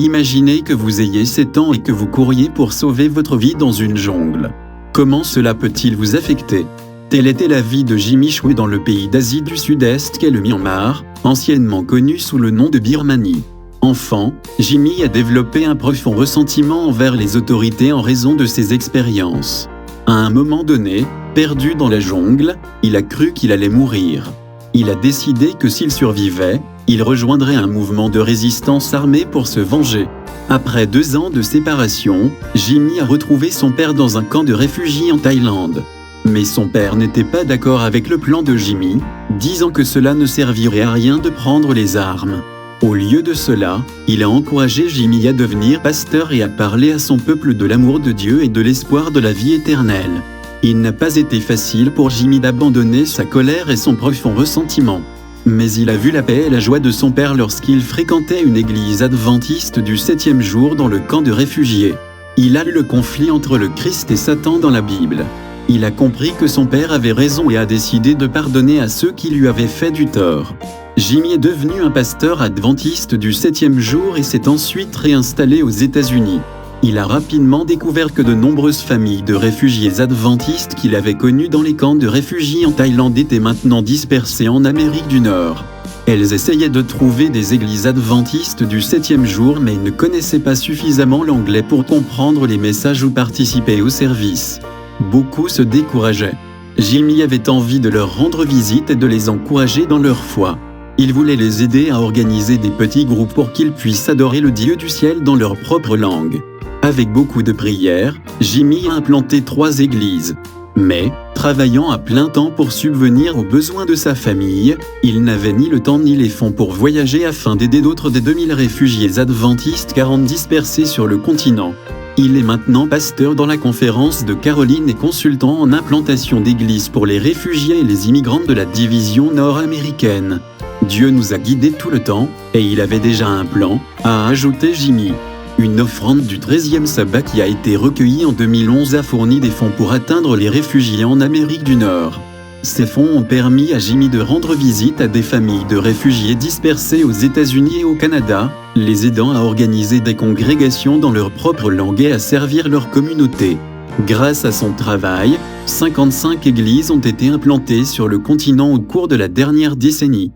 Imaginez que vous ayez 7 ans et que vous couriez pour sauver votre vie dans une jungle. Comment cela peut-il vous affecter? Telle était la vie de Jimmy Choi dans le pays d'Asie du Sud-Est qu'est le Myanmar, anciennement connu sous le nom de Birmanie. Enfant, Jimmy a développé un profond ressentiment envers les autorités en raison de ses expériences. À un moment donné, perdu dans la jungle, il a cru qu'il allait mourir. Il a décidé que s'il survivait, il rejoindrait un mouvement de résistance armée pour se venger. Après 2 ans de séparation, Jimmy a retrouvé son père dans un camp de réfugiés en Thaïlande. Mais son père n'était pas d'accord avec le plan de Jimmy, disant que cela ne servirait à rien de prendre les armes. Au lieu de cela, il a encouragé Jimmy à devenir pasteur et à parler à son peuple de l'amour de Dieu et de l'espoir de la vie éternelle. Il n'a pas été facile pour Jimmy d'abandonner sa colère et son profond ressentiment. Mais il a vu la paix et la joie de son père lorsqu'il fréquentait une église adventiste du 7e jour dans le camp de réfugiés. Il a lu le conflit entre le Christ et Satan dans la Bible. Il a compris que son père avait raison et a décidé de pardonner à ceux qui lui avaient fait du tort. Jimmy est devenu un pasteur adventiste du 7e jour et s'est ensuite réinstallé aux États-Unis. Il a rapidement découvert que de nombreuses familles de réfugiés adventistes qu'il avait connues dans les camps de réfugiés en Thaïlande étaient maintenant dispersées en Amérique du Nord. Elles essayaient de trouver des églises adventistes du 7e jour mais ne connaissaient pas suffisamment l'anglais pour comprendre les messages ou participer au service. Beaucoup se décourageaient. Jimmy avait envie de leur rendre visite et de les encourager dans leur foi. Il voulait les aider à organiser des petits groupes pour qu'ils puissent adorer le Dieu du ciel dans leur propre langue. Avec beaucoup de prières, Jimmy a implanté 3 églises. Mais, travaillant à plein temps pour subvenir aux besoins de sa famille, il n'avait ni le temps ni les fonds pour voyager afin d'aider d'autres des 2000 réfugiés adventistes 40 dispersés sur le continent. Il est maintenant pasteur dans la conférence de Caroline et consultant en implantation d'églises pour les réfugiés et les immigrants de la division nord-américaine. Dieu nous a guidés tout le temps, et il avait déjà un plan, a ajouté Jimmy. Une offrande du 13e sabbat qui a été recueillie en 2011 a fourni des fonds pour atteindre les réfugiés en Amérique du Nord. Ces fonds ont permis à Jimmy de rendre visite à des familles de réfugiés dispersés aux États-Unis et au Canada, les aidant à organiser des congrégations dans leur propre langue et à servir leur communauté. Grâce à son travail, 55 églises ont été implantées sur le continent au cours de la dernière décennie.